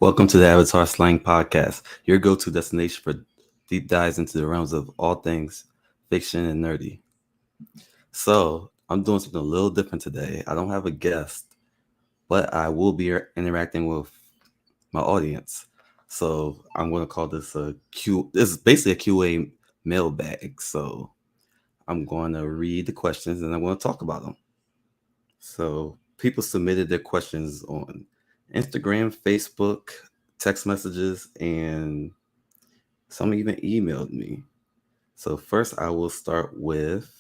Welcome to the Avatar Slang Podcast, your go-to destination for deep dives into the realms of all things fiction and nerdy. So, I'm doing something a little different today. I don't have a guest, but I will be interacting with my audience. So, I'm going to call this a Q. This is basically a QA mailbag. So, I'm going to read the questions and I'm going to talk about them. So, people submitted their questions on Instagram, Facebook, text messages, and some even emailed me. So first, I will start with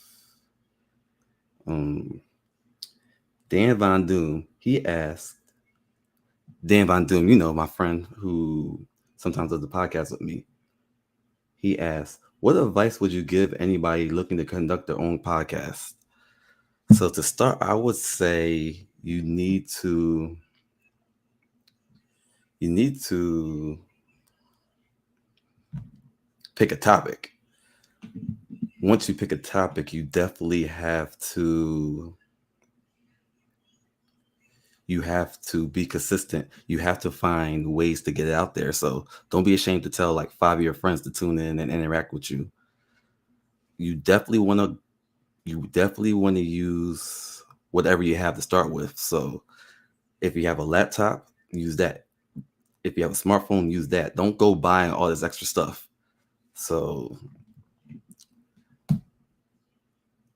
um, Dan Von Doom. He asked, Dan Von Doom, my friend who sometimes does the podcast with me. He asked, what advice would you give anybody looking to conduct their own podcast? So to start, I would say you need to pick a topic. Once you pick a topic, you definitely have to be consistent. You have to find ways to get it out there. So don't be ashamed to tell like 5 of your friends to tune in and interact with you. You definitely want to use whatever you have to start with. So if you have a laptop, use that. If you have a smartphone, use that. Don't go buying all this extra stuff. So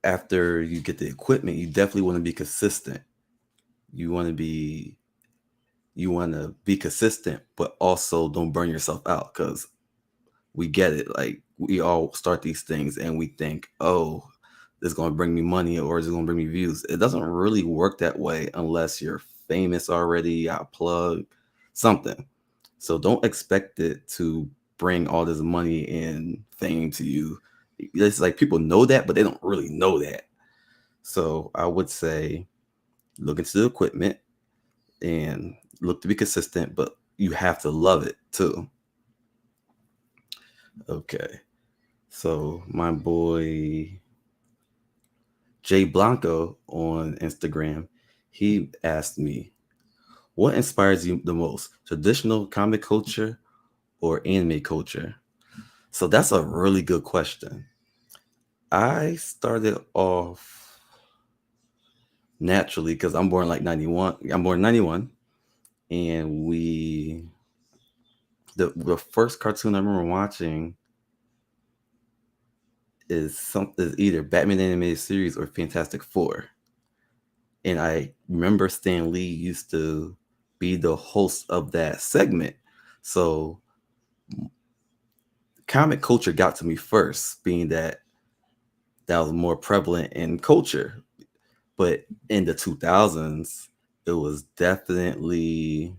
after you get the equipment, you definitely want to be consistent. You want to be consistent, but also don't burn yourself out, because we get it. Like, we all start these things and we think, oh, this is going to bring me money or is it going to bring me views. It doesn't really work that way unless you're famous already, a plug, something. So don't expect it to bring all this money and fame to you. It's like people know that, but they don't really know that. So I would say look into the equipment and look to be consistent, but you have to love it too. Okay. So my boy Jay Blanco on Instagram, he asked me, what inspires you the most? Traditional comic culture or anime culture? So that's a really good question. I started off naturally because I'm born like 91. I'm born 91. And the first cartoon I remember watching is either Batman animated series or Fantastic Four. And I remember Stan Lee used to be the host of that segment. So comic culture got to me first, being that was more prevalent in culture. But in the 2000s, it was definitely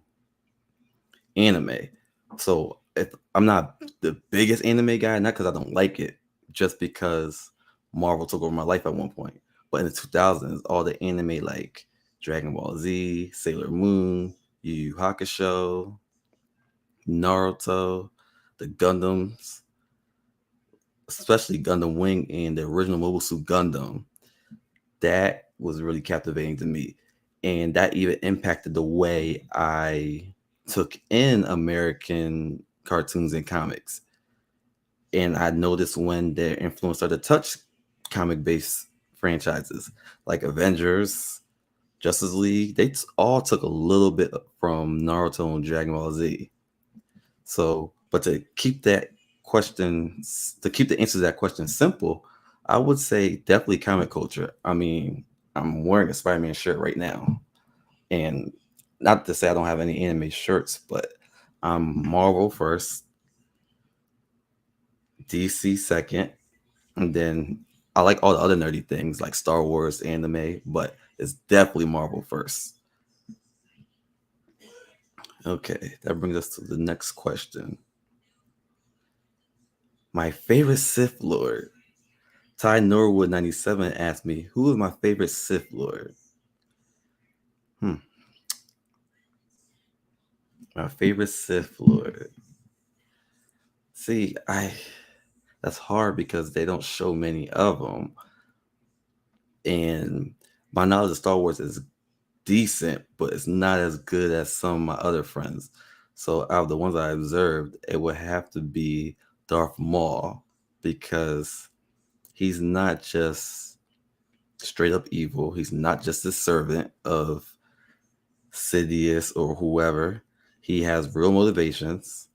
anime. So if I'm not the biggest anime guy, not because I don't like it, just because Marvel took over my life at one point. But in the 2000s, all the anime like Dragon Ball Z, Sailor Moon, Yu Yu Hakusho, Naruto, the Gundams, especially Gundam Wing and the original Mobile Suit Gundam, that was really captivating to me. And that even impacted the way I took in American cartoons and comics. And I noticed when their influence started to touch comic based franchises like Avengers, Justice League, they all took a little bit from Naruto and Dragon Ball Z. So, but to keep the answer to that question simple, I would say definitely comic culture. I mean, I'm wearing a Spider-Man shirt right now. And not to say I don't have any anime shirts, but I'm Marvel first, DC second, and then I like all the other nerdy things like Star Wars, anime, but it's definitely Marvel first. Okay, that brings us to the next question. My favorite Sith Lord. Ty Norwood 97 asked me, who is my favorite Sith Lord? My favorite Sith Lord. See, that's hard because they don't show many of them. And my knowledge of Star Wars is decent, but it's not as good as some of my other friends. So out of the ones I observed, it would have to be Darth Maul because he's not just straight up evil. He's not just a servant of Sidious or whoever. He has real motivations,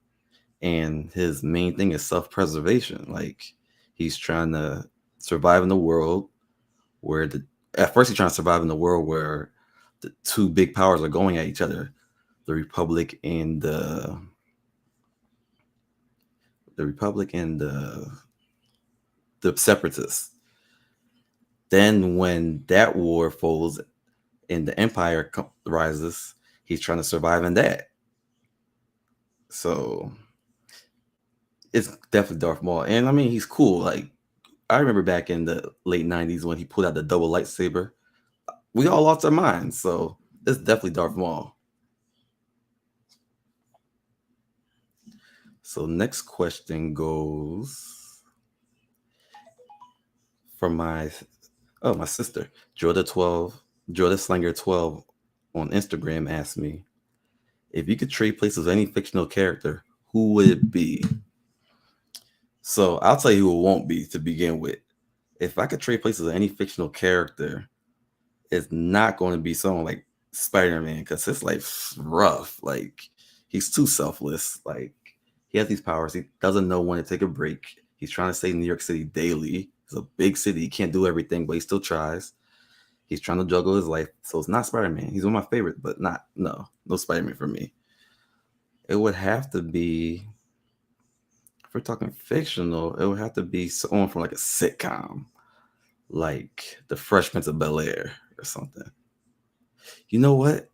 and his main thing is self-preservation. Like he's trying to survive in the world where the at first he's trying to survive in the world where the two big powers are going at each other, the Republic and the Separatists. Then when that war falls and the Empire rises, he's trying to survive in that. So it's definitely Darth Maul, and I mean he's cool. Like I remember back in the late '90s when he pulled out the double lightsaber, we all lost our minds. So it's definitely Darth Maul. So next question goes from my sister Jordan Slanger 12 on Instagram asked me if you could trade places with any fictional character, who would it be? So I'll tell you who it won't be to begin with. If I could trade places with any fictional character, it's not going to be someone like Spider-Man because his life's rough. Like he's too selfless. Like he has these powers. He doesn't know when to take a break. He's trying to stay in New York City daily. It's a big city. He can't do everything, but he still tries. He's trying to juggle his life. So it's not Spider-Man. He's one of my favorites, but no Spider-Man for me. It would have to be, if we're talking fictional, it would have to be someone from like a sitcom, like The Fresh Prince of Bel-Air or something. You know what?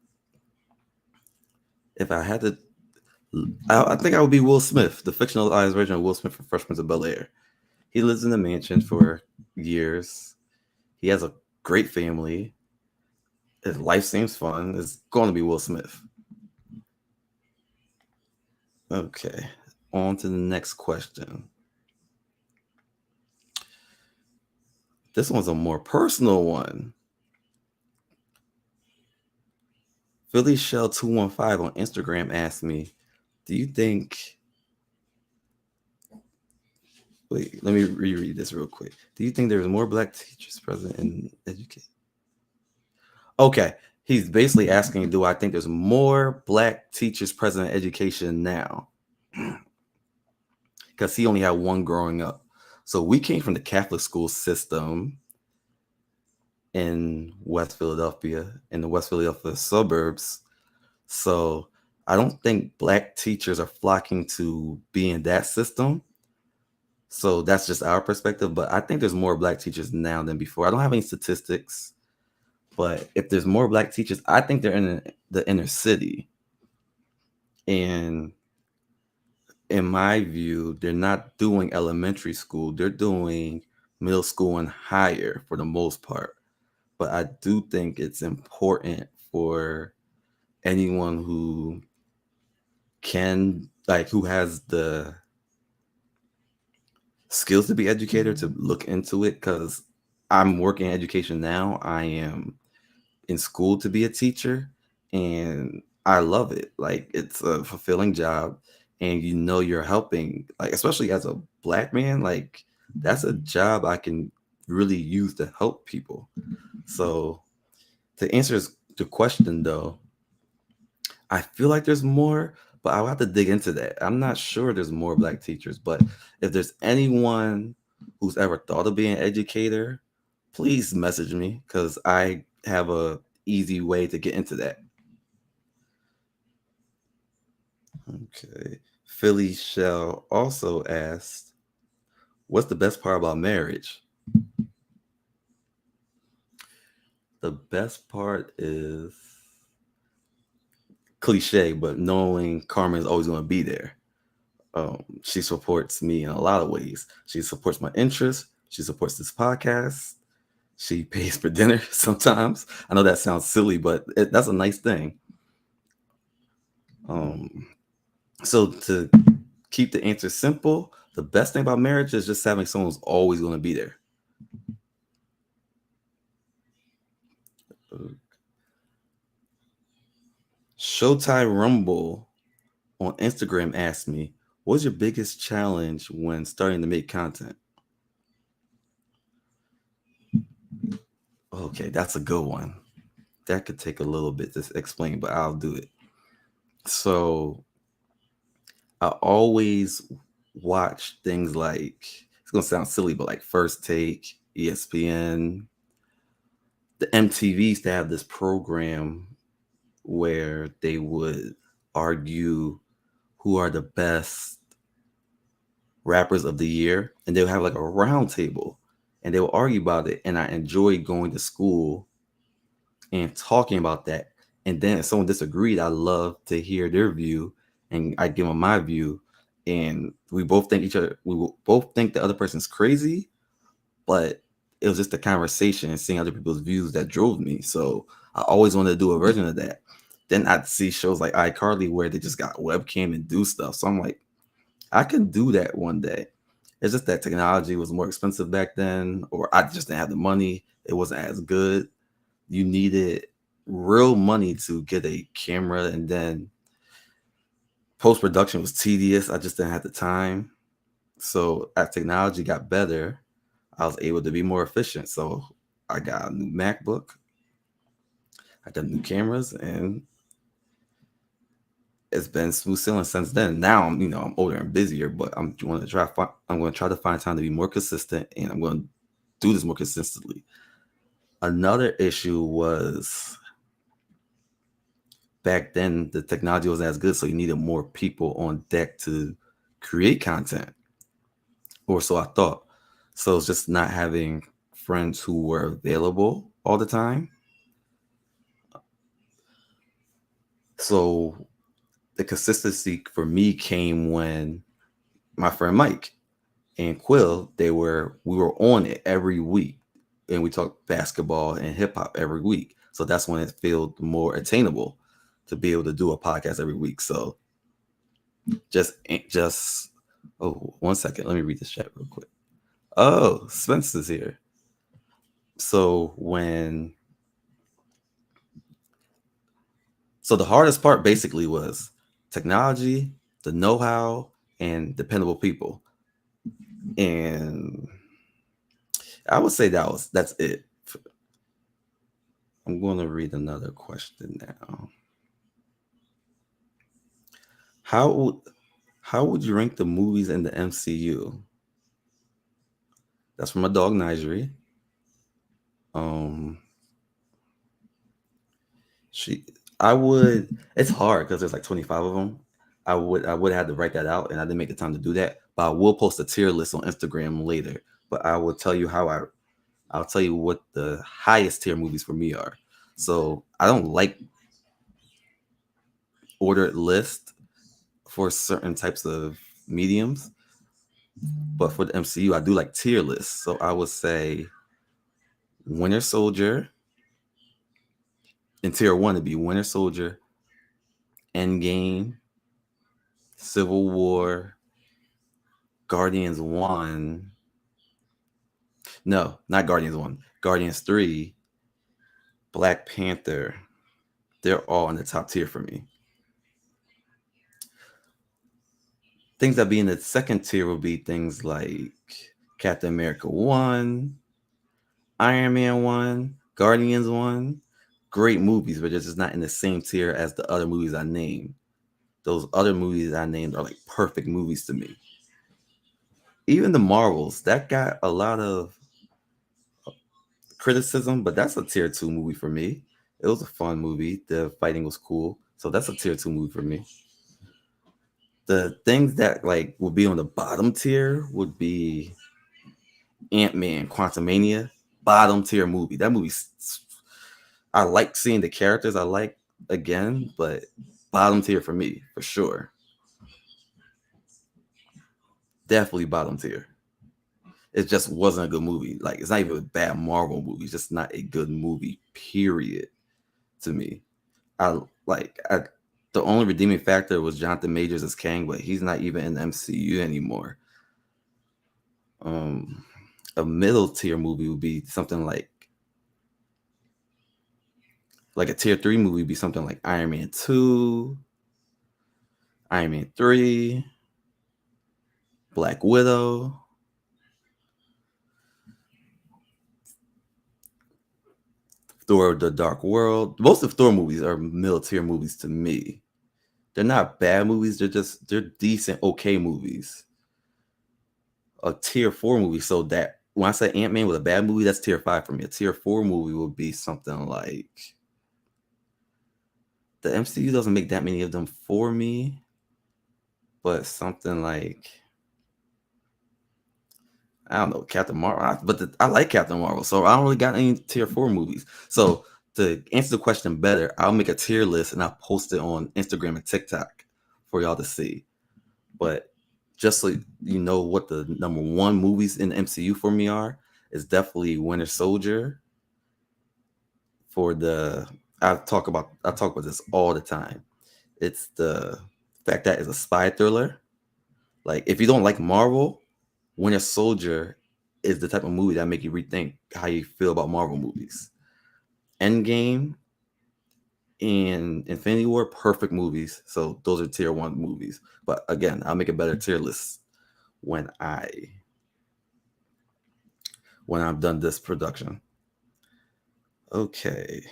If I had to, I think I would be Will Smith, the fictionalized version of Will Smith from Fresh Prince of Bel-Air. He lives in a mansion for years. He has a great family. His life seems fun. It's going to be Will Smith. Okay, on to the next question. This one's a more personal one. Philly Shell 215 on Instagram asked me, "Do you think?" Wait, let me reread this real quick. Do you think there's more black teachers present in education? Okay, he's basically asking, "Do I think there's more black teachers present in education now?" Because he only had one growing up. So we came from the Catholic school system in West Philadelphia, in the West Philadelphia suburbs. So I don't think black teachers are flocking to be in that system. So that's just our perspective. But I think there's more black teachers now than before. I don't have any statistics, but if there's more black teachers, I think they're in the inner city. And in my view, they're not doing elementary school, they're doing middle school and higher for the most part. But I do think it's important for anyone who can, like, who has the skills to be educator to look into it because I'm working in education now. I am in school to be a teacher and I love it. Like it's a fulfilling job and you're helping, like especially as a black man, like that's a job I can really use to help people. So to answer the question though, I feel like there's more, but I'll have to dig into that. I'm not sure there's more black teachers, but if there's anyone who's ever thought of being an educator, please message me because I have a easy way to get into that. Okay. Philly Shell also asked, "What's the best part about marriage?" The best part is cliche, but knowing Carmen is always going to be there. She supports me in a lot of ways. She supports my interests. She supports this podcast. She pays for dinner sometimes. I know that sounds silly, but that's a nice thing. Um, so to keep the answer simple, the best thing about marriage is just having someone who's always going to be there. Showtime Rumble on Instagram asked me, "What's your biggest challenge when starting to make content?" Okay, that's a good one. That could take a little bit to explain, but I'll do it. So I always watch things like, it's gonna sound silly, but like First Take, ESPN, the MTV used to have this program where they would argue who are the best rappers of the year, and they would have like a round table and they would argue about it. And I enjoyed going to school and talking about that. And then if someone disagreed, I love to hear their view and I give them my view. And we both think we will both think the other person's crazy, but it was just a conversation and seeing other people's views that drove me. So I always wanted to do a version of that. Then I'd see shows like iCarly where they just got webcam and do stuff. So I'm like, I can do that one day. It's just that technology was more expensive back then, or I just didn't have the money. It wasn't as good. You needed real money to get a camera, and then post production was tedious. I just didn't have the time. So as technology got better, I was able to be more efficient. So I got a new MacBook, I got new cameras, and it's been smooth sailing since then. Now I'm older and busier, but I'm going to try to find time to be more consistent, and I'm going to do this more consistently. Another issue was back then the technology wasn't as good, so you needed more people on deck to create content, or so I thought. So it's just not having friends who were available all the time. So the consistency for me came when my friend Mike and Quill, we were on it every week, and we talked basketball and hip hop every week. So that's when it felt more attainable to be able to do a podcast every week. So just oh, 1 second, let me read this chat real quick. Oh, Spencer's here. So the hardest part basically was technology, the know-how, and dependable people. And I would say that's it. I'm going to read another question now. How would you rank the movies in the MCU? That's from my dog Nigeri. Um, she, I would. It's hard because there's like 25 of them. I would have to write that out, and I didn't make the time to do that. But I will post a tier list on Instagram later. But I will tell you I'll tell you what the highest tier movies for me are. So I don't like ordered list for certain types of mediums, but for the MCU, I do like tier lists. So I would say Winter Soldier, in tier one, it'd be Winter Soldier, Endgame, Civil War, Guardians 1. No, not Guardians 1. Guardians 3, Black Panther. They're all in the top tier for me. Things that be in the second tier would be things like Captain America 1, Iron Man 1, Guardians 1. Great movies, but they're just not in the same tier as the other movies I named. Those other movies I named are like perfect movies to me. Even the Marvels, that got a lot of criticism, but that's a tier 2 movie for me. It was a fun movie. The fighting was cool. So that's a tier 2 movie for me. The things that like would be on the bottom tier would be Ant-Man, Quantumania, bottom tier movie. That movie, I like seeing the characters I like again, but bottom tier for me, for sure. Definitely bottom tier. It just wasn't a good movie. Like, it's not even a bad Marvel movie. It's just not a good movie, period, to me. The only redeeming factor was Jonathan Majors as Kang, but he's not even in the MCU anymore. A middle tier movie would be something like a tier 3 movie would be something like Iron Man 2, Iron Man 3, Black Widow, Thor: The Dark World. Most of Thor movies are military movies to me. They're not bad movies. They're decent, okay movies. A tier 4 movie. So that when I say Ant-Man was a bad movie, that's tier 5 for me. A tier 4 movie would be something like the MCU doesn't make that many of them for me, but something like I don't know, Captain Marvel. I like Captain Marvel, so I don't really got any tier 4 movies. So to answer the question better, I'll make a tier list and I'll post it on Instagram and TikTok for y'all to see. But just so you know what the number 1 movies in the MCU for me are, is definitely Winter Soldier. For the I talk about this all the time. It's the fact that it's a spy thriller. Like if you don't like Marvel, Winter Soldier is the type of movie that make you rethink how you feel about Marvel movies. Endgame and Infinity War, perfect movies. So those are tier 1 movies. But again, I'll make a better tier list when I'm done this production. Okay.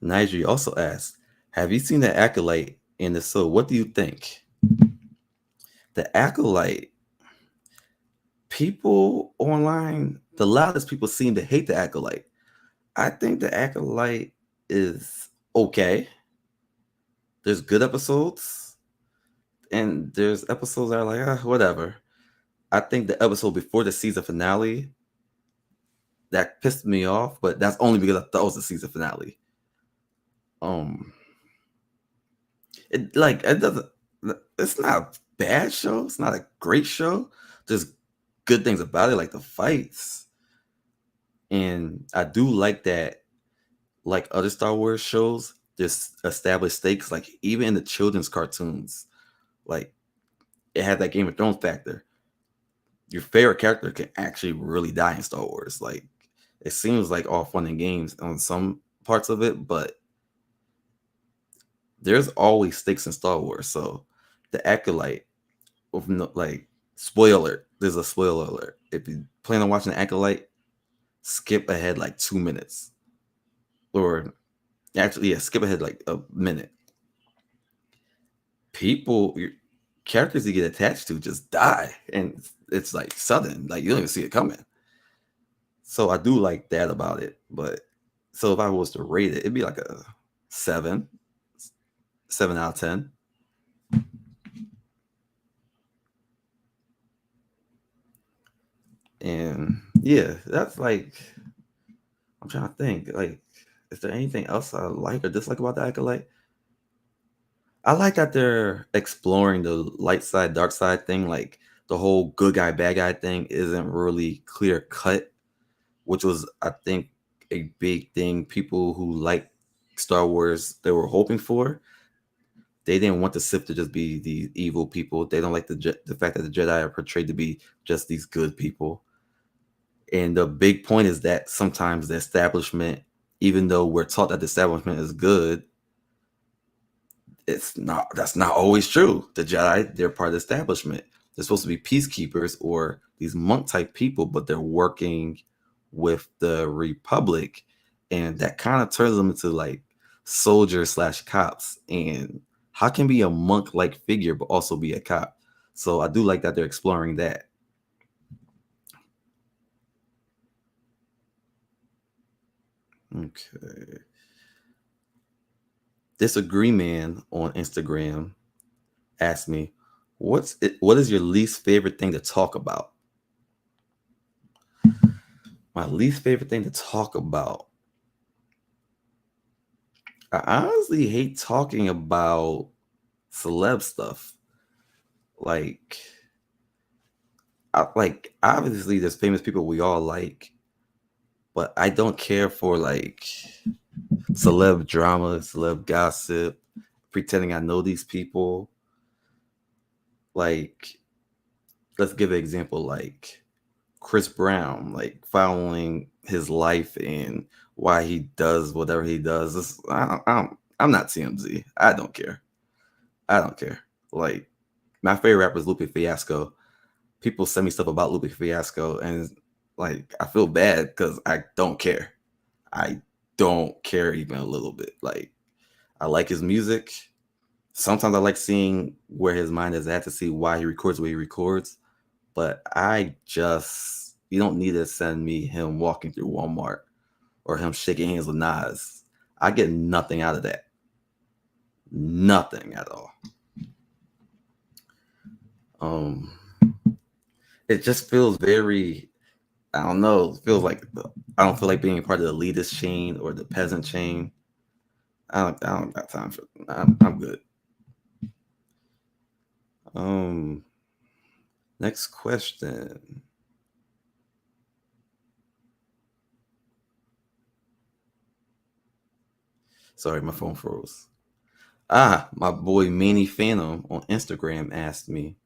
Niger also asked, have you seen the Acolyte? And if so, what do you think? The Acolyte, people online, the loudest people seem to hate the Acolyte. I think the Acolyte is okay. There's good episodes, and there's episodes that are like, whatever. I think the episode before the season finale, that pissed me off, but that's only because I thought it was the season finale. It doesn't. It's not a bad show. It's not a great show. There's good things about it, like the fights, and I do like that. Like other Star Wars shows, there's established stakes. Like even in the children's cartoons, like it had that Game of Thrones factor. Your favorite character can actually really die in Star Wars. Like it seems like all fun and games on some parts of it, but there's always stakes in Star Wars. So the Acolyte, like spoiler alert, there's a spoiler alert. If you plan on watching the Acolyte, skip ahead like 2 minutes, or actually, yeah, skip ahead like a minute. Your characters you get attached to just die, and it's like sudden, like you don't even see it coming. So I do like that about it. But so if I was to rate it, it'd be like a 7, 7 out of 10. And yeah, that's like, I'm trying to think. Like, is there anything else I like or dislike about the Acolyte? I like that they're exploring the light side, dark side thing. Like the whole good guy, bad guy thing isn't really clear cut, which was, I think, a big thing people who like Star Wars they were hoping for. They didn't want the Sith to just be the evil people. They don't like the fact that the Jedi are portrayed to be just these good people. And the big point is that sometimes the establishment, even though we're taught that the establishment is good, that's not always true. The Jedi, they're part of the establishment. They're supposed to be peacekeepers or these monk type people, but they're working with the Republic, and that kind of turns them into like soldiers/cops. And how can be a monk like figure but also be a cop? So I do like that they're exploring that. Okay. Disagree Man on Instagram asked me, what is your least favorite thing to talk about? My least favorite thing to talk about. I honestly hate talking about celeb stuff. Like, obviously there's famous people we all like, but I don't care for like celeb drama, celeb gossip, pretending I know these people. Like, let's give an example, like Chris Brown, like following his life and why he does whatever he does. I'm not TMZ. I don't care. I don't care. Like my favorite rapper is Lupe Fiasco. People send me stuff about Lupe Fiasco, and like I feel bad because I don't care. I don't care even a little bit. Like I like his music. Sometimes I like seeing where his mind is at to see why he records what he records. But I just you don't need to send me him walking through Walmart or him shaking hands with Nas. I get nothing out of that. Nothing at all. Um, it just feels very. I don't know. It feels like I don't feel like being part of the elitist chain or the peasant chain. I don't got time for. I'm good. Um, Next question. Sorry, my phone froze. My boy Manny Phantom on Instagram asked me,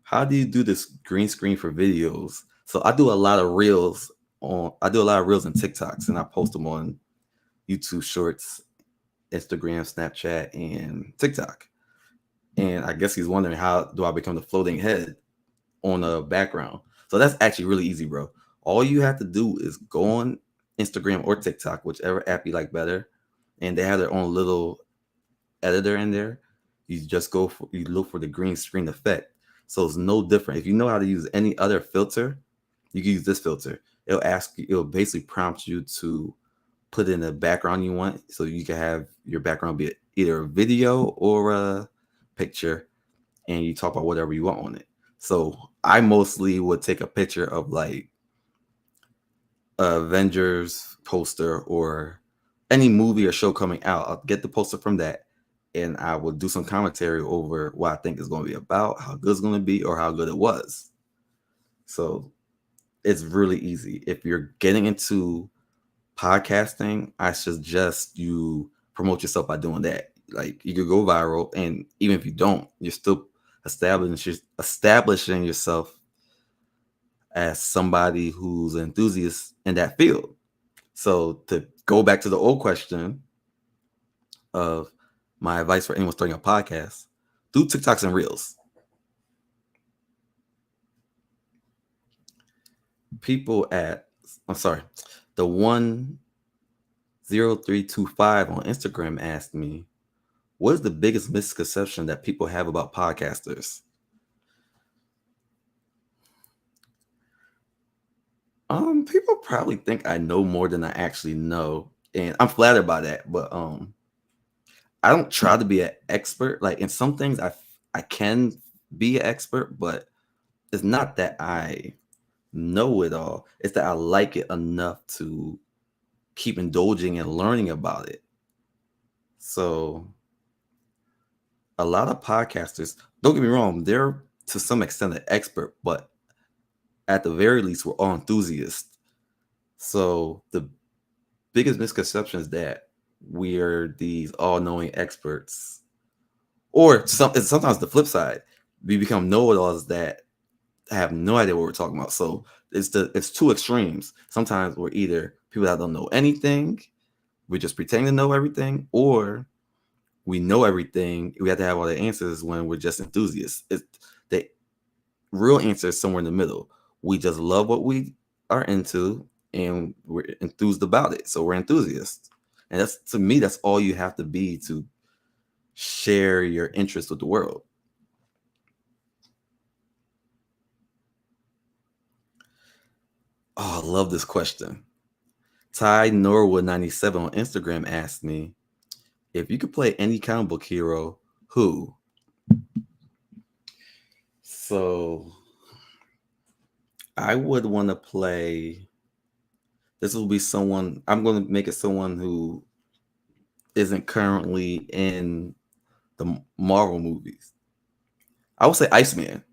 "How do you do this green screen for videos?" So I do a lot of reels I do a lot of reels and TikToks, and I post them on YouTube Shorts, Instagram, Snapchat, and TikTok. And I guess he's wondering how do I become the floating head on a background. So that's actually really easy, bro. All you have to do is go on Instagram or TikTok, whichever app you like better, and they have their own little editor in there. You just you look for the green screen effect. So it's no different. If you know how to use any other filter, you can use this filter. It'll basically prompt you to put in the background you want. So you can have your background be either a video or a picture, and you talk about whatever you want on it. So I mostly would take a picture of like Avengers poster or any movie or show coming out. I'll get the poster from that, and I will do some commentary over what I think it's going to be about, how good it's going to be, or how good it was. So it's really easy. If you're getting into podcasting, I suggest you promote yourself by doing that. Like you could go viral, and even if you don't, you're still establishing yourself as somebody who's an enthusiast in that field. So to go back to the old question of my advice for anyone starting a podcast, do TikToks and Reels. People at I'm sorry, the 10325 on Instagram asked me, what is the biggest misconception that people have about podcasters? People probably think I know more than I actually know, and I'm flattered by that. But I don't try to be an expert. Like in some things, I can be an expert, but it's not that I know it all. It's that I like it enough to keep indulging and learning about it. So a lot of podcasters, don't get me wrong, they're to some extent an expert, but at the very least, we're all enthusiasts. So the biggest misconception is that we're these all-knowing experts, or sometimes the flip side, we become know-it-alls that have no idea what we're talking about. So it's two extremes. Sometimes we're either people that don't know anything, we're just pretending to know everything, or we know everything. We have to have all the answers when we're just enthusiasts. The real answer is somewhere in the middle. We just love what we are into, and we're enthused about it. So we're enthusiasts, and that's to me, that's all you have to be to share your interest with the world. Oh, I love this question. Ty Norwood 97 on Instagram asked me, if you could play any comic book hero, who? So I would want to play. This will be someone. I'm going to make it someone who isn't currently in the Marvel movies. I would say Iceman.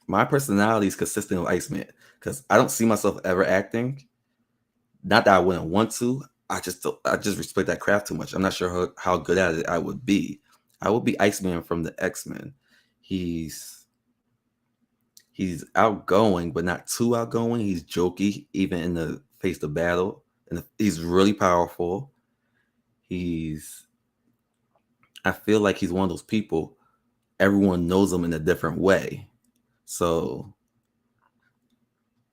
My personality is consistent with Iceman because I don't see myself ever acting. Not that I wouldn't want to. I just respect that craft too much. I'm not sure how good at it I would be. I would be Iceman from the X-Men. He's he's outgoing, but not too outgoing. He's jokey, even in the face of battle, and he's really powerful. He's I feel like he's one of those people, everyone knows him in a different way. So,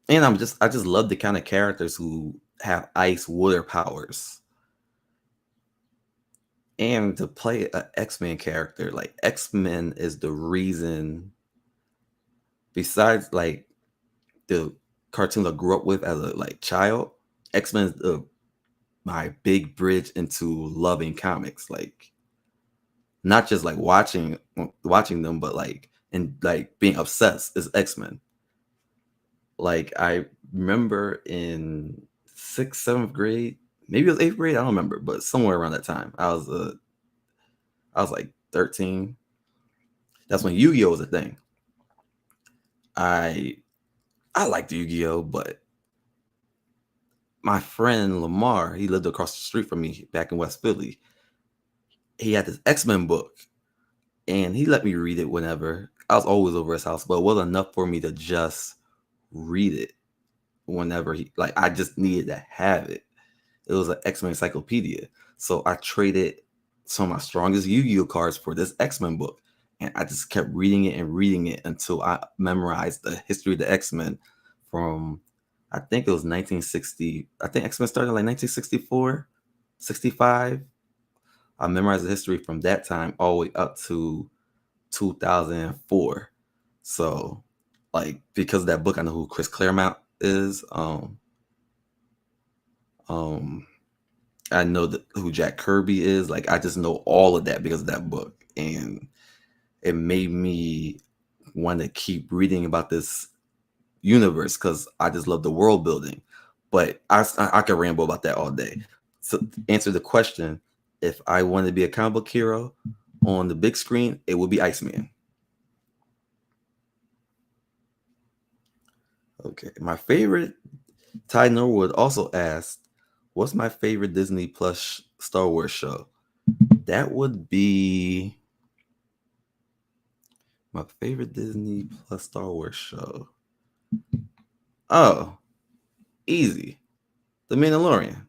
and I just love the kind of characters who have ice water powers. And to play an X-Men character, like X-Men is the reason, besides like the cartoons I grew up with as a like child, X-Men is my big bridge into loving comics. Like not just like watching them, but like and like being obsessed is X-Men. Like I remember in sixth, seventh grade, maybe it was eighth grade, I don't remember, but somewhere around that time, I was like 13. That's when Yu-Gi-Oh was a thing. I I liked Yu-Gi-Oh, but my friend Lamar, he lived across the street from me back in West Philly. He had this X-Men book, and he let me read it whenever. I was always over his house, but it wasn't enough for me to just read it whenever he like. I just needed to have it. It was an X-Men encyclopedia, so I traded some of my strongest Yu-Gi-Oh cards for this X-Men book, and I just kept reading it until I memorized the history of the X-Men from, I think it was 1960. I think X-Men started in like 1964, 65. I memorized the history from that time all the way up to 2004. So, like, because of that book, I know who Chris Claremont is. Um, I know who Jack Kirby is. Like, I just know all of that because of that book, and it made me want to keep reading about this universe because I just love the world building. But I could ramble about that all day. So, to answer the question, if I wanted to be a comic book hero on the big screen, it would be Iceman. Okay, my favorite. Ty Norwood also asked, "What's my favorite Disney Plus Star Wars show?" That would be my favorite Disney Plus Star Wars show. Oh, easy. The Mandalorian.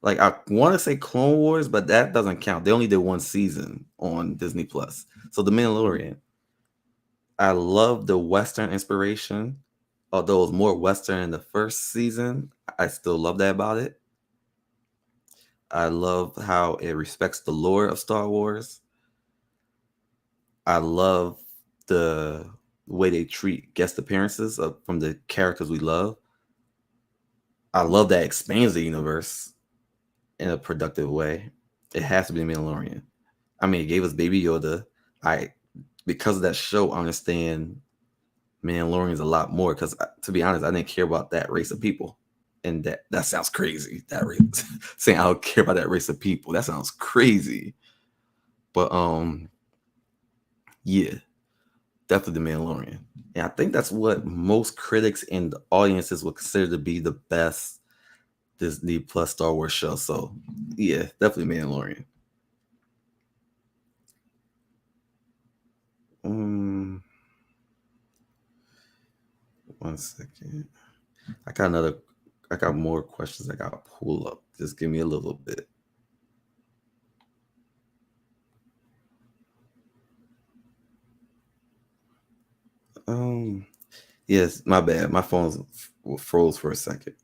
Like I want to say Clone Wars, but that doesn't count. They only did one season on Disney Plus. So The Mandalorian. I love the Western inspiration. Although it was more Western in the first season, I still love that about it. I love how it respects the lore of Star Wars. I love the way they treat guest appearances from the characters we love. I love that it expands the universe in a productive way. It has to be the Mandalorian. I mean, it gave us Baby Yoda. I Because of that show, I understand Mandalorians a lot more. Because to be honest, I didn't care about that race of people, and that sounds crazy. That race, saying I don't care about that race of people, that sounds crazy. But yeah, definitely the Mandalorian. And I think that's what most critics and audiences would consider to be the best Disney Plus Star Wars show. So yeah, definitely Mandalorian. One second. I got more questions I gotta pull up. Just give me a little bit. Yes, my bad. My phone froze for a second.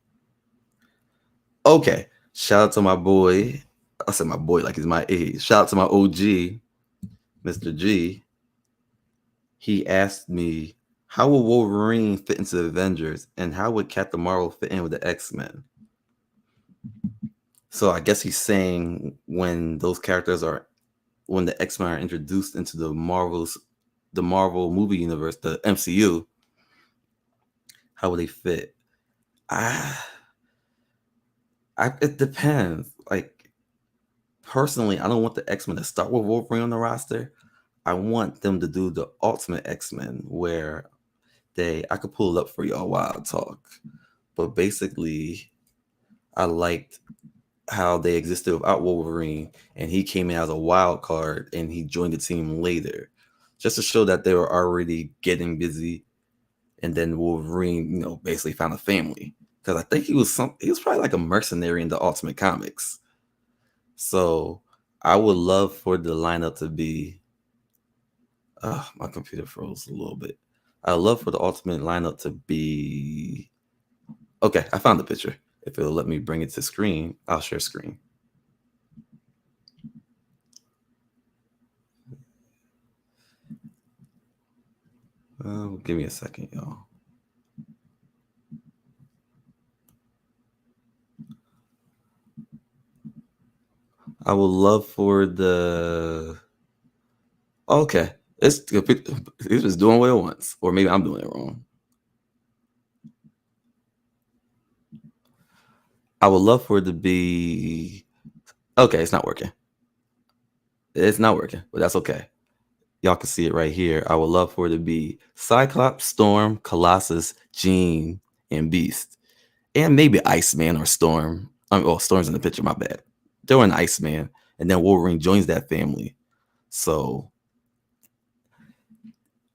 Okay. Shout out to my boy. I said my boy like he's my age. Shout out to my OG, Mr. G. He asked me, how would Wolverine fit into the Avengers and how would Captain Marvel fit in with the X-Men? So I guess he's saying when the X-Men are introduced into the Marvel movie universe, the MCU, how would they fit? It depends. Like personally, I don't want the X-Men to start with Wolverine on the roster. I want them to do the Ultimate X-Men where I could pull it up for y'all while I talk. But basically, I liked how they existed without Wolverine, and he came in as a wild card, and he joined the team later, just to show that they were already getting busy. And then Wolverine, basically found a family because I think he was probably like a mercenary in the Ultimate Comics. So I would love for the lineup to be. My computer froze a little bit. I would love for the ultimate lineup to be. Okay, I found the picture. If it'll let me bring it to screen, I'll share screen. Give me a second, y'all. I would love for the. Okay, it's just doing what it wants, or maybe I'm doing it wrong. I would love for it to be. Okay, it's not working. It's not working, but that's okay. Y'all can see it right here. I would love for it to be Cyclops, Storm, Colossus, Jean, and Beast. And maybe Iceman or Storm. Storm's in the picture, my bad. Throw in Iceman, and then Wolverine joins that family. So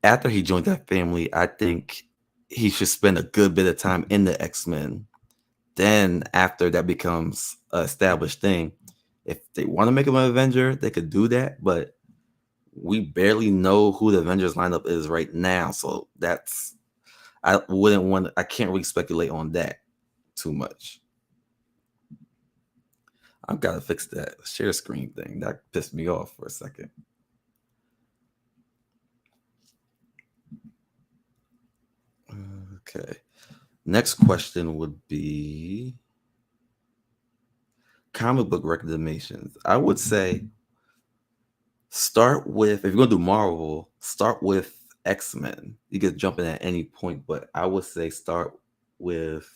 after he joins that family, I think he should spend a good bit of time in the X-Men. Then after that becomes an established thing, if they want to make him an Avenger, they could do that. But we barely know who the Avengers lineup is right now. So that's I can't really speculate on that too much. I've got to fix that share screen thing. That pissed me off for a second. Okay. Next question would be comic book recommendations. I would say start with, if you're going to do Marvel, start with X-Men. You could jump in at any point, but I would say start with,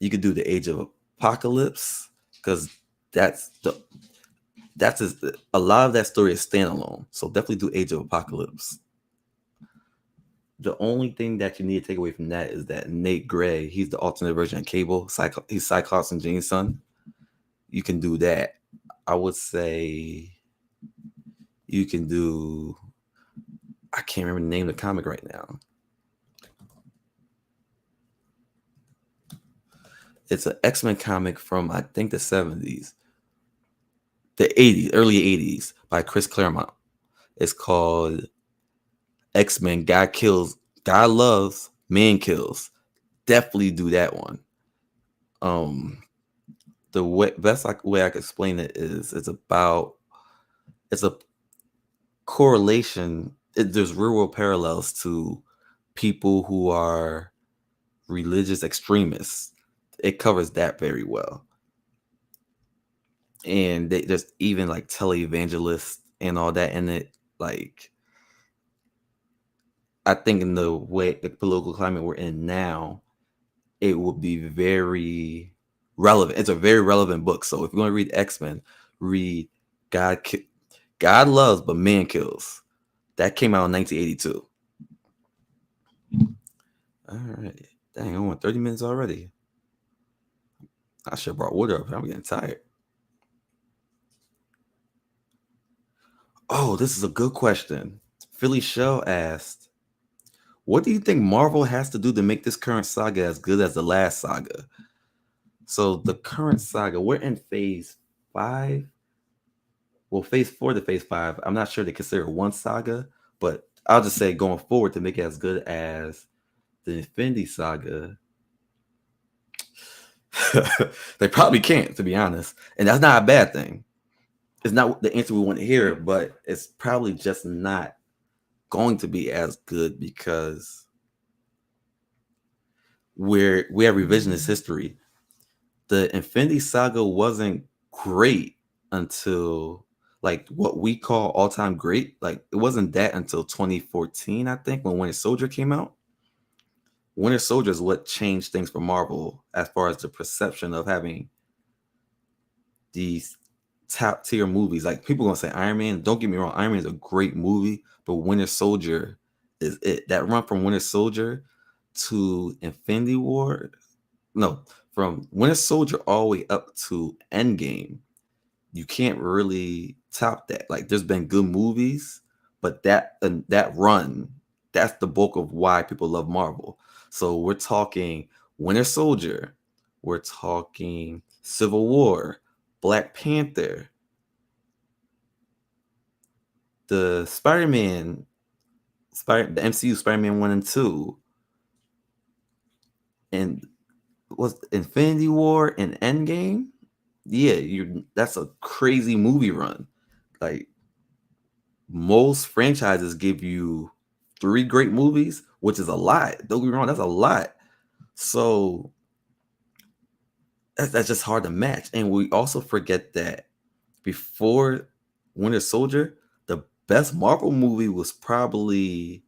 you could do the Age of Apocalypse, because a lot of that story is standalone. So definitely do Age of Apocalypse. The only thing that you need to take away from that is that Nate Gray, he's the alternate version of Cable. He's Cyclops and Jean's son. You can do that. I would say you can do. I can't remember the name of the comic right now. It's an X-Men comic from, I think, the 70s. The 80s, early 80s, by Chris Claremont. It's called X-Men God Loves, Man Kills. Definitely do that one. The best way I can explain it is it's a correlation. There's real world parallels to people who are religious extremists. It covers that very well. And there's even like televangelists and all that in it. Like, I think in the political climate we're in now, it would be very relevant. It's a very relevant book. So if you want to read X-Men, read God Loves, but Man Kills. That came out in 1982. All right. Dang, I went 30 minutes already. I should have brought water up. I'm getting tired. Oh, this is a good question. Philly Shell asked, what do you think Marvel has to do to make this current saga as good as the last saga? So the current saga, we're in phase 5. Well, phase 4 to phase 5. I'm not sure they consider one saga, but I'll just say going forward to make it as good as the Infinity Saga, they probably can't, to be honest. And that's not a bad thing. It's not the answer we want to hear, but it's probably just not going to be as good because we have revisionist history. The Infinity Saga wasn't great until like what we call all-time great. Like it wasn't that until 2014, I think, when Winter Soldier came out. Winter Soldier is what changed things for Marvel as far as the perception of having these top tier movies. Like people gonna say Iron Man. Don't get me wrong, Iron Man is a great movie, but Winter Soldier is it. That run from Winter Soldier to Infinity War, no, from Winter Soldier all the way up to Endgame, you can't really top that. Like there's been good movies, but that run, that's the bulk of why people love Marvel. So we're talking Winter Soldier, we're talking Civil War, Black Panther, the Spider-Man, the MCU Spider-Man 1 and 2, and was Infinity War and Endgame. Yeah, that's a crazy movie run. Like most franchises give you 3 great movies, which is a lot. Don't get me wrong, that's a lot. So that's just hard to match. And we also forget that before Winter Soldier, the best Marvel movie was probably.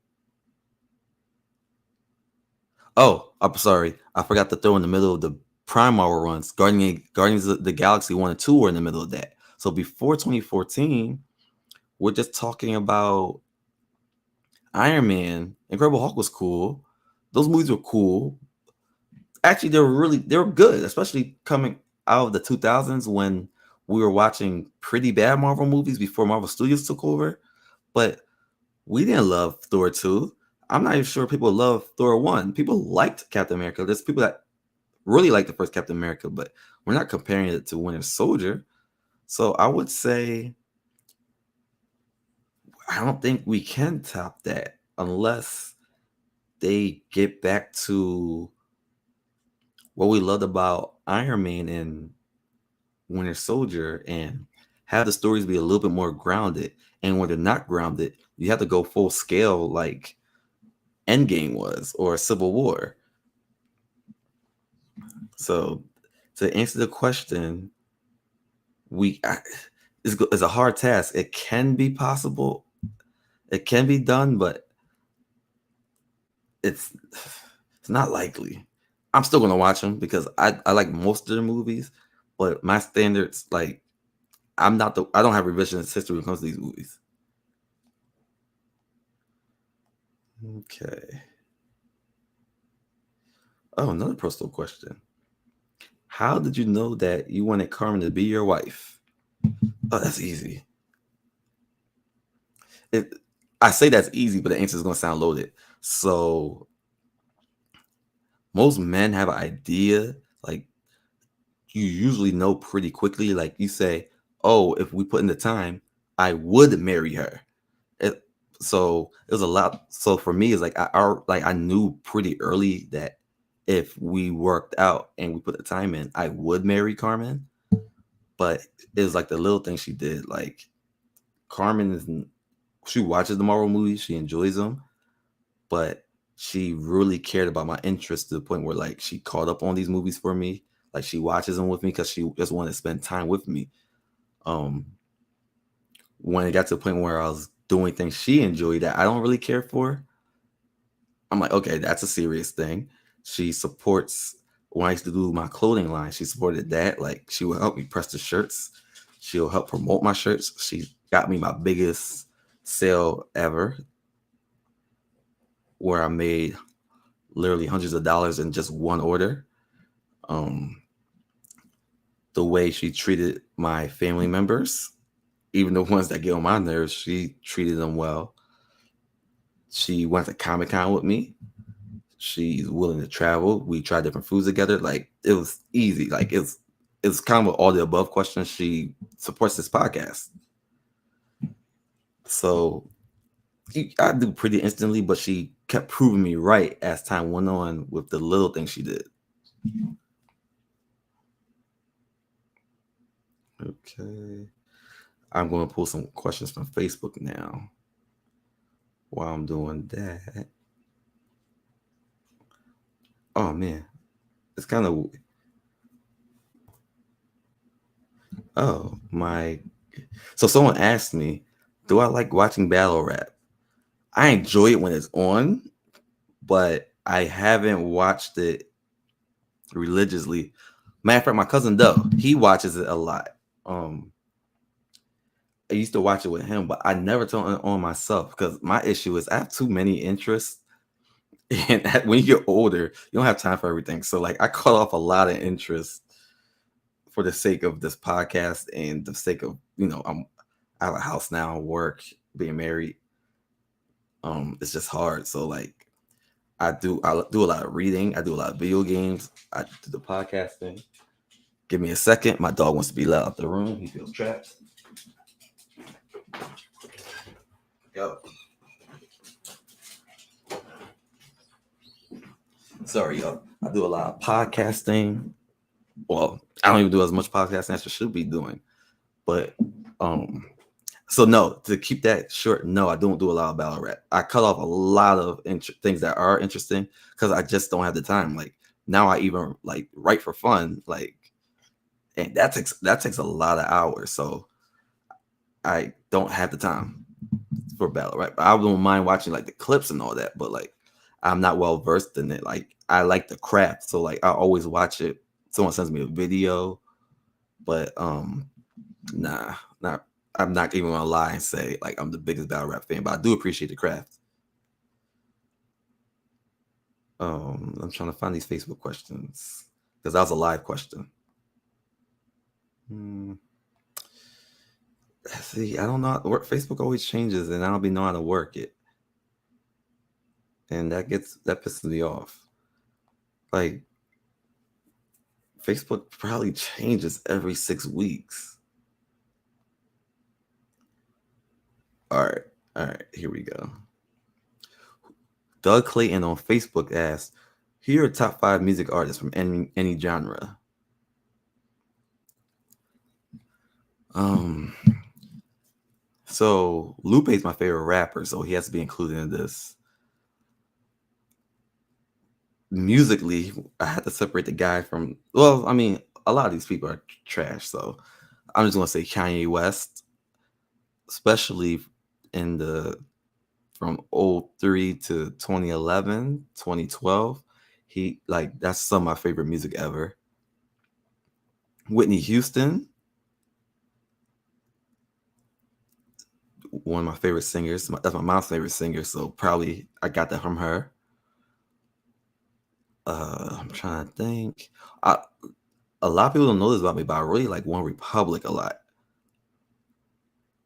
Oh, I'm sorry. I forgot to throw in the middle of the Prime Marvel runs. Guardians of the Galaxy 1 and 2 were in the middle of that. So before 2014, we're just talking about Iron Man. Incredible Hulk was cool. Those movies were cool. Actually, they were good, especially coming out of the 2000s when we were watching pretty bad Marvel movies before Marvel Studios took over. But we didn't love Thor 2. I'm not even sure people love Thor 1. People liked Captain America. There's people that really like the first Captain America, but we're not comparing it to Winter Soldier. So I would say I don't think we can top that unless they get back to what we loved about Iron Man and Winter Soldier and have the stories be a little bit more grounded. And when they're not grounded, you have to go full scale like Endgame was or Civil War. So to answer the question, it's a hard task. It can be possible. It can be done, but it's it's not likely. I'm still gonna watch them because I like most of their movies, but my standards like I don't have revisionist history when it comes to these movies. Okay. Oh, another personal question. How did you know that you wanted Carmen to be your wife? Oh, that's easy. It, I say that's easy, but the answer is gonna sound loaded. So most men have an idea, like you usually know pretty quickly. Like you say, "Oh, if we put in the time, I would marry her." It, so it was a lot. So for me, it's like I knew pretty early that if we worked out and we put the time in, I would marry Carmen. But it was like the little thing she did. Like Carmen is, she watches the Marvel movies, she enjoys them, but she really cared about my interest to the point where like she caught up on these movies for me. Like she watches them with me because she just wanted to spend time with me. Um, when it got to the point where I was doing things she enjoyed that I don't really care for, I'm like, okay, that's a serious thing. She supports when I used to do my clothing line. She supported that. Like she would help me press the shirts. She'll help promote my shirts. She got me my biggest sale ever, where I made literally hundreds of dollars in just one order. Um, the way she treated my family members, even the ones that get on my nerves, she treated them well. She went to Comic Con with me. She's willing to travel. We tried different foods together. Like it was easy. Like it's kind of all the above questions. She supports this podcast. So I do pretty instantly, but she kept proving me right as time went on with the little things she did. Okay. I'm going to pull some questions from Facebook now while I'm doing that. Oh, man. It's kind of. Oh, my. So someone asked me, do I like watching battle rap? I enjoy it when it's on, but I haven't watched it religiously. Matter of fact, my cousin Doe, he watches it a lot. Um, I used to watch it with him, but I never turn it on myself because my issue is I have too many interests. And when you get older, you don't have time for everything. So like I cut off a lot of interest for the sake of this podcast and the sake of, I have a house now, work, being married. It's just hard. So like I do a lot of reading, I do a lot of video games, I do the podcasting. Give me a second. My dog wants to be let out the room. He feels trapped. Go. Sorry, y'all. I do a lot of podcasting. Well, I don't even do as much podcasting as I should be doing. But so no, to keep that short, no, I don't do a lot of battle rap. I cut off a lot of things that are interesting because I just don't have the time. Like now, I even like write for fun, like, and that takes a lot of hours. So I don't have the time for battle rap. I don't mind watching like the clips and all that, but like I'm not well versed in it. Like I like the craft, so like I always watch it. Someone sends me a video, but nah, not. I'm not even gonna lie and say like I'm the biggest battle rap fan, but I do appreciate the craft. I'm trying to find these Facebook questions because that was a live question. Hmm. See, I don't know. Facebook always changes, and I don't be knowing how to work it, and that pisses me off. Like Facebook probably changes every 6 weeks. All right, all right, here we go. Doug Clayton on Facebook asks, "Here are top 5 music artists from any genre." Um, so Lupe is my favorite rapper, so he has to be included in this. Musically, I had to separate the guy from. Well, I mean, a lot of these people are trash, so I'm just gonna say Kanye West, especially in the from '03 to 2011, 2012. He like that's some of my favorite music ever. Whitney Houston, one of my favorite singers. That's my mom's favorite singer, so probably I got that from her. I'm trying to think. I, a lot of people don't know this about me, but I really like One Republic a lot.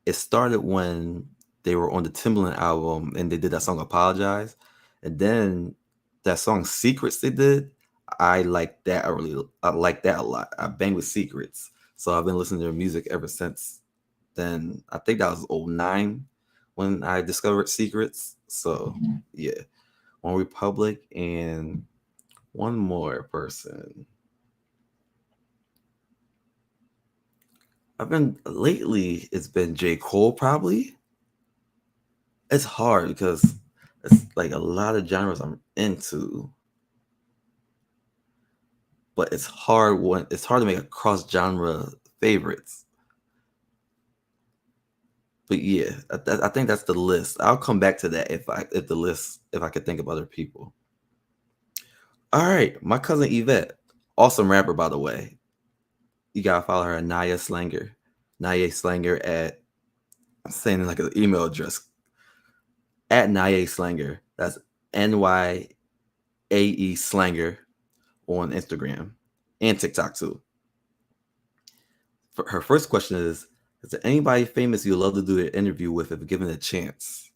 It started when they were on the Timbaland album and they did that song Apologize. And then that song Secrets they did, I like that. I like that a lot. I bang with Secrets. So I've been listening to their music ever since then. I think that was '09 when I discovered Secrets. So yeah. One Republic and one more person. I've been lately. It's been J. Cole probably. It's hard because it's like a lot of genres I'm into, but it's hard to make a cross genre favorites. But yeah, I think that's the list. I'll come back to that if I could think of other people. All right, my cousin Yvette, awesome rapper by the way. You gotta follow her at Naya Slanger at I'm saying it like an email address at Naya Slanger. That's NYAE Slanger on Instagram and TikTok too. Her first question is there anybody famous you'd love to do an interview with if given a chance?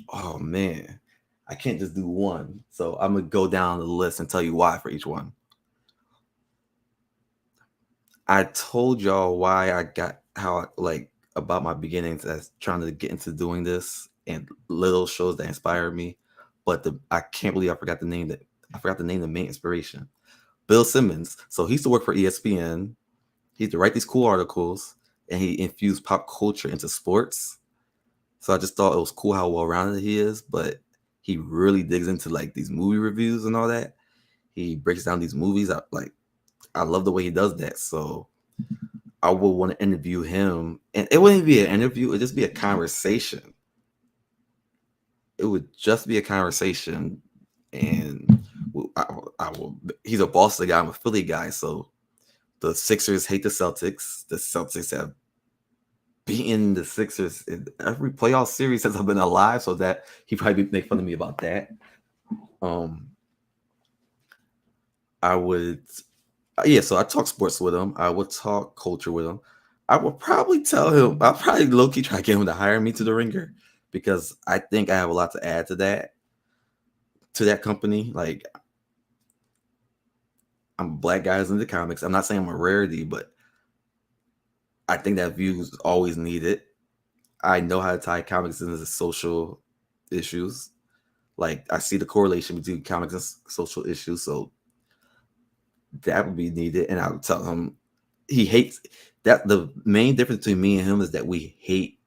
Oh man, I can't just do one. So I'm gonna go down the list and tell you why for each one. I told y'all why I got how I like about my beginnings as trying to get into doing this and little shows that inspired me. But I can't believe I forgot to name the main inspiration. Bill Simmons. So he used to work for ESPN. He used to write these cool articles and he infused pop culture into sports. So I just thought it was cool how well rounded he is, but he really digs into like these movie reviews and all that. He breaks down these movies. I love the way he does that. So I would want to interview him, and it wouldn't be an interview; it'd just be a conversation. It would just be a conversation, and I will. He's a Boston guy. I'm a Philly guy, so the Sixers hate the Celtics. The Celtics have beaten the Sixers in every playoff series since I've been alive, so that he probably make fun of me about that. Um, I would, yeah. So I talk sports with him. I would talk culture with him. I would probably tell him. I'll probably low key try to get him to hire me to the Ringer because I think I have a lot to add to that company. Like I'm a black guy who's into comics. I'm not saying I'm a rarity, but I think that view is always needed. I know how to tie comics into social issues. Like I see the correlation between comics and social issues, so that would be needed. And I would tell him he hates that. The main difference between me and him is that we hate.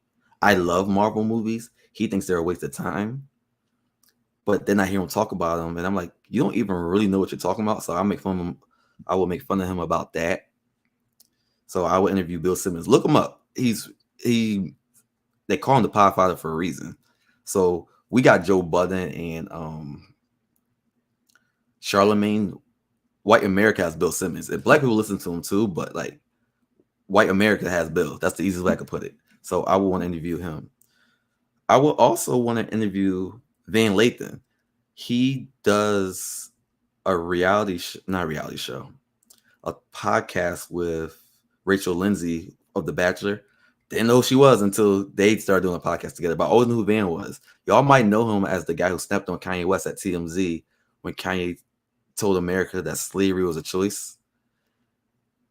I love Marvel movies. He thinks they're a waste of time. But then I hear him talk about them, and I'm like, you don't even really know what you're talking about. So I make fun of him. I will make fun of him about that. So I will interview Bill Simmons. Look him up. He. They call him the Podfather for a reason. So we got Joe Budden and Charlemagne. White America has Bill Simmons, and black people listen to him too. But like White America has Bill. That's the easiest way I could put it. So I will want to interview him. I will also want to interview Van Lathan. He does a not a reality show, a podcast with Rachel Lindsay of The Bachelor. Didn't know who she was until they started doing a podcast together, but I always knew who Van was. Y'all might know him as the guy who snapped on Kanye West at TMZ when Kanye told America that slavery was a choice.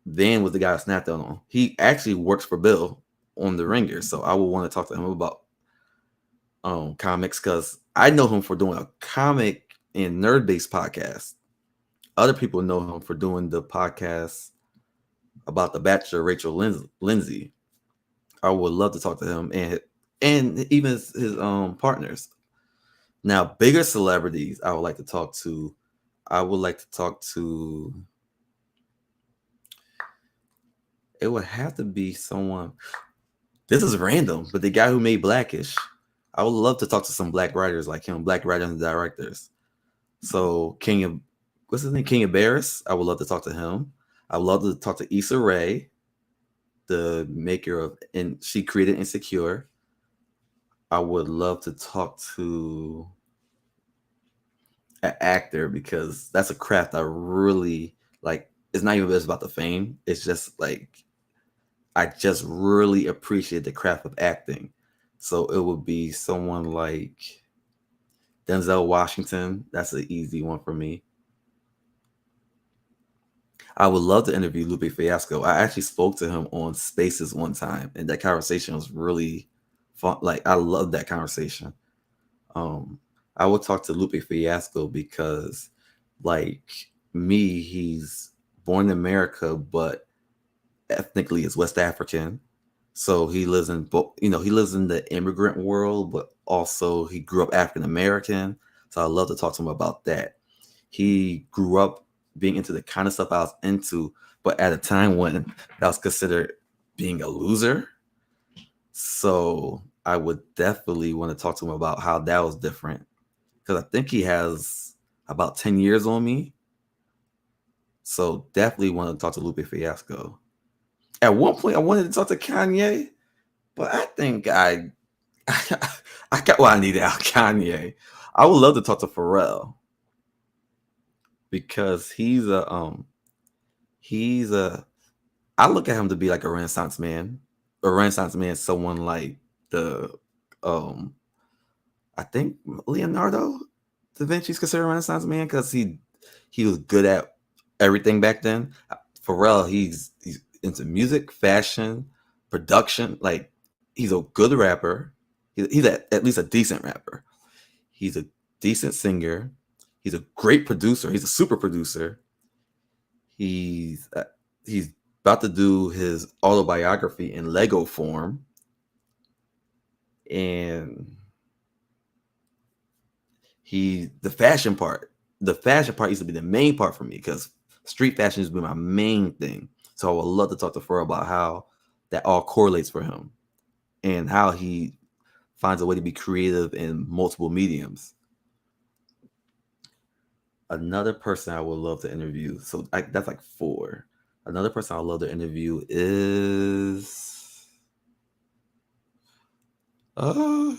Van was the guy who snapped on him. He actually works for Bill on The Ringer, so I will want to talk to him about comics because I know him for doing a comic and nerd-based podcast. Other people know him for doing the podcast about The Bachelor, Rachel Lindsay. I would love to talk to him and even his partners. Now, bigger celebrities I would like to talk to. I would like to talk to. It would have to be someone. This is random, but the guy who made Blackish. I would love to talk to some black writers like him, black writers and directors. So what's his name? King of Barris. I would love to talk to him. I would love to talk to Issa Rae, the maker of, and she created Insecure. I would love to talk to an actor because that's a craft I really like. It's not even just about the fame. It's just like I just really appreciate the craft of acting. So it would be someone like Denzel Washington. That's an easy one for me. I would love to interview Lupe Fiasco. I actually spoke to him on Spaces one time, and that conversation was really fun. Like I love that conversation. I would talk to Lupe Fiasco because, like me, he's born in America, but ethnically is West African. So he lives in he lives in the immigrant world, but also he grew up African American. So I love to talk to him about that. He grew up being into the kind of stuff I was into, but at a time when that was considered being a loser. So I would definitely want to talk to him about how that was different. Because I think he has about 10 years on me. So definitely want to talk to Lupe Fiasco. At one point, I wanted to talk to Kanye, but I think I got what I needed out of Kanye. I would love to talk to Pharrell because he's a I look at him to be like a Renaissance man. A Renaissance man, someone like the I think Leonardo da Vinci's considered a Renaissance man because he was good at everything back then. Pharrell, he's into music, fashion, production. Like he's a good rapper. He's at least a decent rapper. He's a decent singer. He's a great producer. He's a super producer. He's about to do his autobiography in Lego form, and the fashion part used to be the main part for me because street fashion has been my main thing. So I would love to talk to Pharrell about how that all correlates for him and how he finds a way to be creative in multiple mediums. Another person I would love to interview. So that's like 4. Another person I would love to interview is I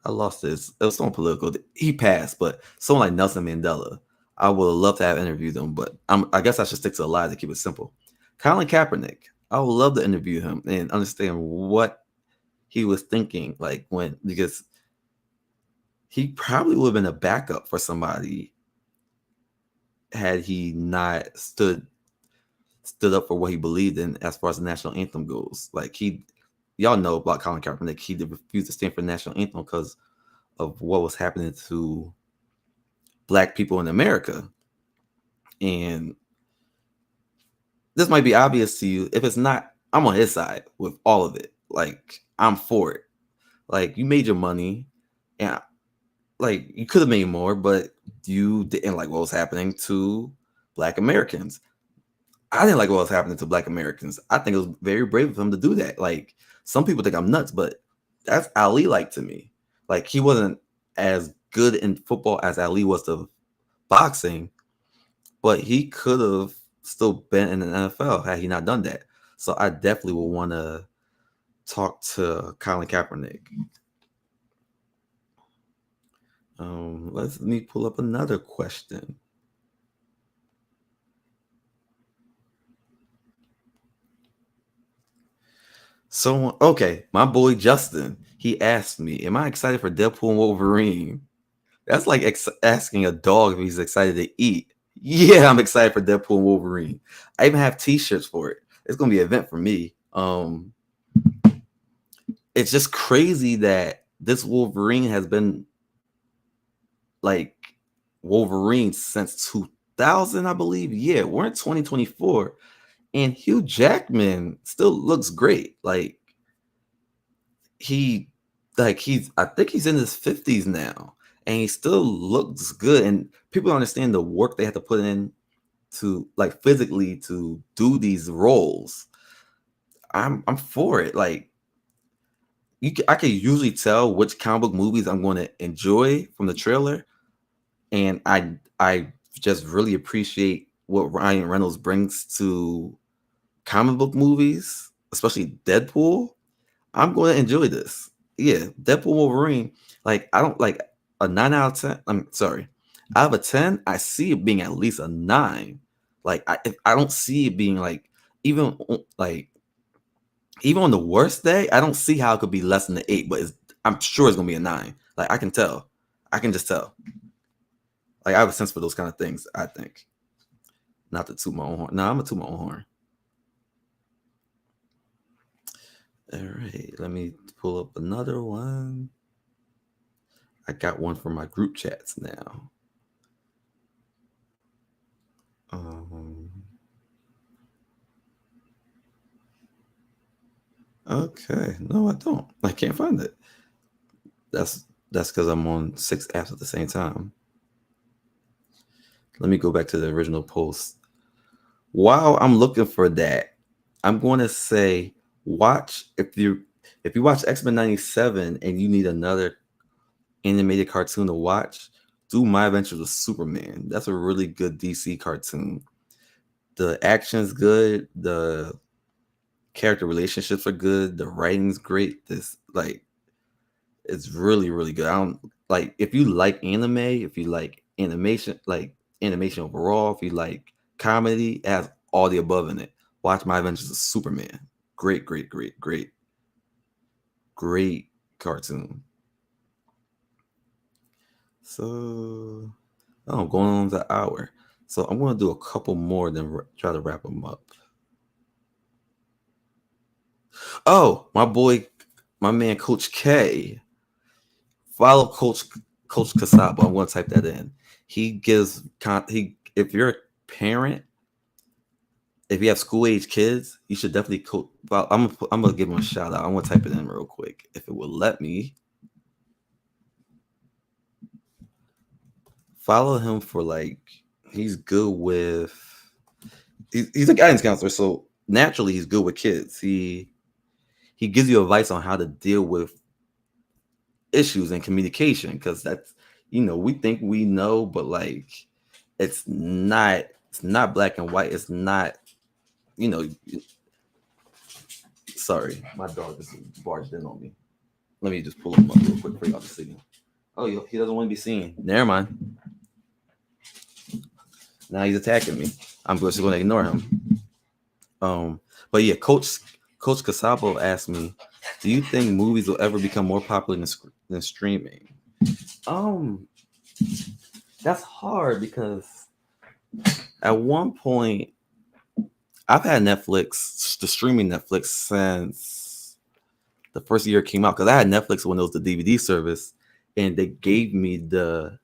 lost this. It was someone political. He passed, but someone like Nelson Mandela. I would love to have interviewed him, but I guess I should stick to a lie to keep it simple. Colin Kaepernick. I would love to interview him and understand what he was thinking, like because he probably would have been a backup for somebody had he not stood up for what he believed in as far as the national anthem goes. Like y'all know about Colin Kaepernick. He refused to stand for the national anthem because of what was happening to Black people in America. And this might be obvious to you. If it's not, I'm on his side with all of it. Like, I'm for it. Like, you made your money, and like you could have made more, but you didn't like what was happening to Black Americans. I didn't like what was happening to Black Americans. I think it was very brave of him to do that. Like, some people think I'm nuts, but that's Ali like to me. Like, he wasn't as good in football as Ali was to boxing, but he could have still been in the NFL had he not done that. So I definitely would want to talk to Colin Kaepernick. Let me pull up another question. So, okay, my boy Justin, he asked me, am I excited for Deadpool and Wolverine? That's like asking a dog if he's excited to eat. Yeah, I'm excited for Deadpool and Wolverine. I even have t-shirts for it. It's going to be an event for me. It's just crazy that this Wolverine has been like Wolverine since 2000, I believe. Yeah, we're in 2024, and Hugh Jackman still looks great. Like I think he's in his 50s now, and he still looks good. And people don't understand the work they have to put in to like physically to do these roles. I'm for it. Like I can usually tell which comic book movies I'm going to enjoy from the trailer, and I just really appreciate what Ryan Reynolds brings to comic book movies, especially Deadpool. I'm going to enjoy this. Yeah, Deadpool Wolverine. Like I don't like a 9 out of 10. I'm sorry, out of a 10, I see it being at least a 9. Like I don't see it being like even like even on the worst day, I don't see how it could be less than the 8. But I'm sure it's gonna be a 9. Like I can tell. I can just tell. Like I have a sense for those kind of things. I think. Not to toot my own horn. No, I'm gonna toot my own horn. All right, let me pull up another one. I got one from my group chats now. Okay, no, I don't. I can't find it. That's because I'm on 6 apps at the same time. Let me go back to the original post. While I'm looking for that, I'm going to say watch if you watch X-Men 97 and you need another animated cartoon to watch, do My Adventures with Superman. That's a really good DC cartoon. The action's good, the character relationships are good, the writing's great. It's really, really good. I don't like if you like anime, if you like animation overall, if you like comedy, it has all the above in it. Watch My Adventures of Superman. Great, great, great, great, great cartoon. So, oh, going on the hour. So I'm going to do a couple more, then try to wrap them up. Oh, my man, Coach K. Follow Coach Casabo. I'm going to type that in. He gives if you're a parent, if you have school age kids, you should definitely I'm gonna give him a shout out. I'm gonna type it in real quick if it will let me. Follow him for he's good with he's a guidance counselor, so naturally he's good with kids. He gives you advice on how to deal with issues and communication, because that's we think we know, but it's not black and white. It's not sorry, my dog just barged in on me. Let me just pull him up real quick for y'all to see. Oh, he doesn't want to be seen. Never mind. Now he's attacking me. I'm just going to ignore him. But yeah, Coach Casabo asked me, "Do you think movies will ever become more popular than streaming?" That's hard because At one point, I've had Netflix, the streaming Netflix, since the first year it came out because I had Netflix when it was the DVD service, and they gave me the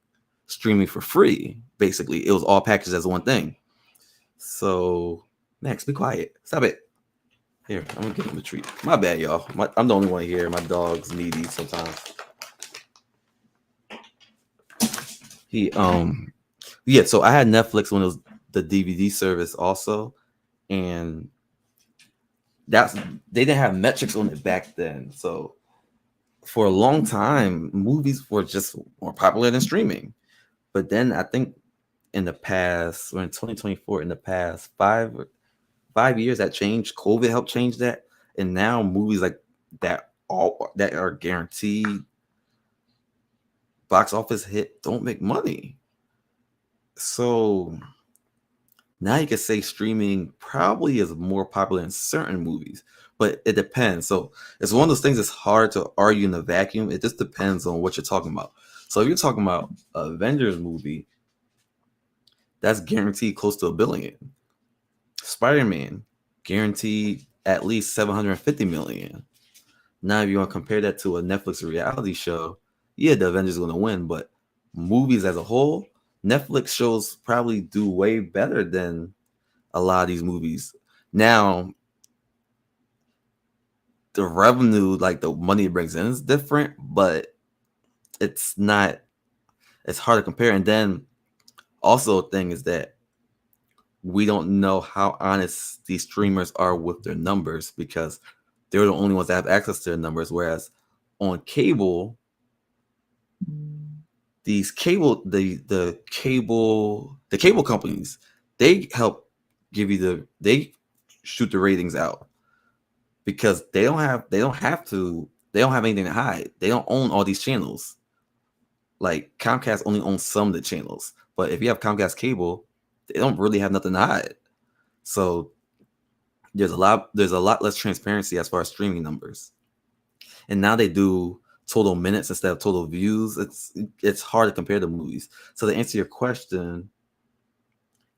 streaming for free. Basically, it was all packaged as one thing. So, Max, be quiet. Stop it. Here, I'm gonna give him a treat. My bad, y'all. I'm the only one here. My dog's needy sometimes. He yeah. So I had Netflix when it was the DVD service also, and that's they didn't have metrics on it back then. So for a long time, movies were just more popular than streaming. But then I think in the past, we're in 2024, in the past 5 years that changed. COVID helped change that. And now movies like that are guaranteed box office hit don't make money. So now you can say streaming probably is more popular in certain movies, but it depends. So it's one of those things that's hard to argue in a vacuum. It just depends on what you're talking about. So if you're talking about an Avengers movie, that's guaranteed close to $1 billion. Spider-Man, guaranteed at least 750 million. Now, if you want to compare that to a Netflix reality show, yeah, the Avengers are going to win, but movies as a whole, Netflix shows probably do way better than a lot of these movies. Now, the revenue, like the money it brings in, is different, but it's not, it's hard to compare. And then also, a thing is that we don't know how honest these streamers are with their numbers because they're the only ones that have access to their numbers. Whereas on cable, these cable the cable companies, they help give you they shoot the ratings out because they don't have anything to hide. They don't own all these channels. Like Comcast only owns some of the channels, but if you have Comcast cable, they don't really have nothing to hide. So there's a lot less transparency as far as streaming numbers. And now they do total minutes instead of total views. It's hard to compare the movies. So to answer your question,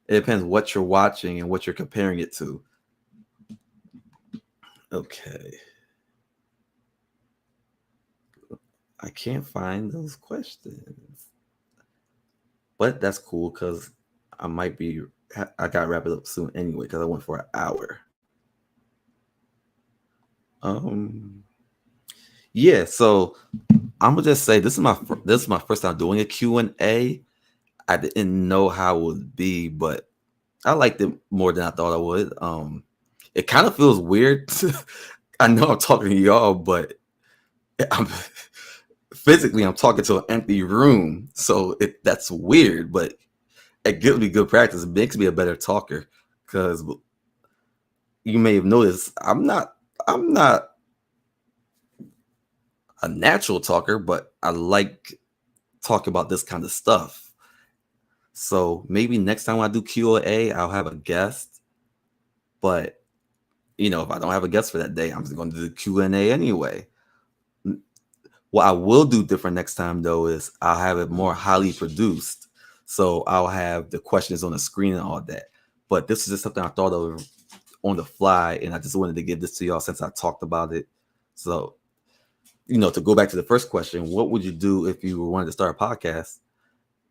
it depends what you're watching and what you're comparing it to. Okay. I can't find those questions. But that's cool because I gotta wrap it up soon anyway because I went for an hour. Yeah, so I'm gonna just say this is my first time doing a Q&A. I didn't know how it would be, but I liked it more than I thought I would. It kind of feels weird. I know I'm talking to y'all, but I'm physically I'm talking to an empty room, so that's weird. But it gives me good practice. It makes me a better talker because you may have noticed I'm not a natural talker, but I like talking about this kind of stuff. So maybe next time I do Q&A, I'll have a guest. But if I don't have a guest for that day, I'm just going to do the Q&A anyway. What I will do different next time though is I'll have it more highly produced. So I'll have the questions on the screen and all that. But this is just something I thought of on the fly, and I just wanted to give this to y'all since I talked about it. So, to go back to the first question, what would you do if you wanted to start a podcast?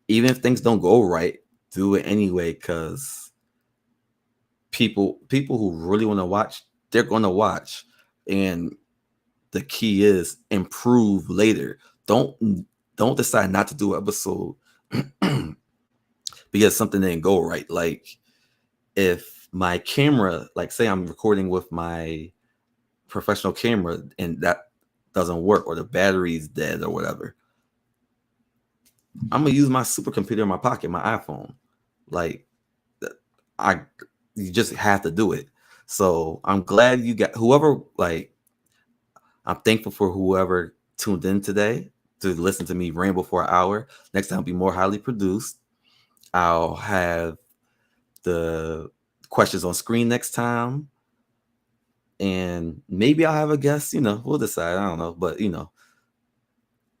Even if things don't go right, do it anyway, because people who really want to watch, they're going to watch. And the key is improve later. Don't decide not to do an episode because something didn't go right. Like if my camera, like say I'm recording with my professional camera and that doesn't work, or the battery's dead or whatever, I'm gonna use my supercomputer in my pocket, my iPhone. Like you just have to do it. So I'm glad you got whoever, like, I'm thankful for whoever tuned in today to listen to me ramble for an hour. Next time I'll be more highly produced. I'll have the questions on screen next time. And maybe I'll have a guest, we'll decide. I don't know. But,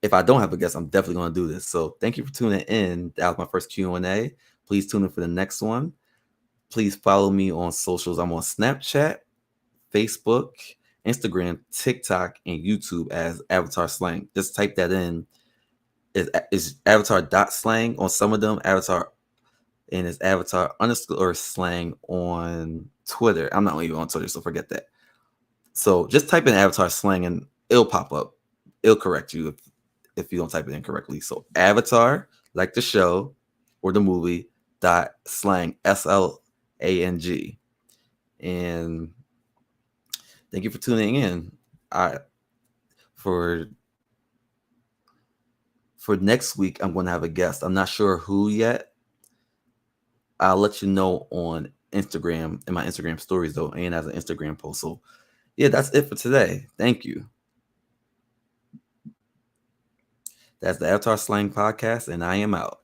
if I don't have a guest, I'm definitely going to do this. So thank you for tuning in. That was my first Q&A. Please tune in for the next one. Please follow me on socials. I'm on Snapchat, Facebook, Instagram, TikTok, and YouTube as Avatar Slang. Just type that in. It's avatar.slang on some of them, avatar, and it's avatar underscore slang on Twitter. I'm not even on Twitter, so forget that. So just type in avatar slang and it'll pop up. It'll correct you if you don't type it in correctly. So avatar, like the show or the movie, dot slang, SLANG. And thank you for tuning in. I for next week, I'm going to have a guest. I'm not sure who yet. I'll let you know on Instagram, in my Instagram stories though, and as an Instagram post. So yeah, that's it for today. Thank you. That's the Avatar Slang Podcast, and I am out.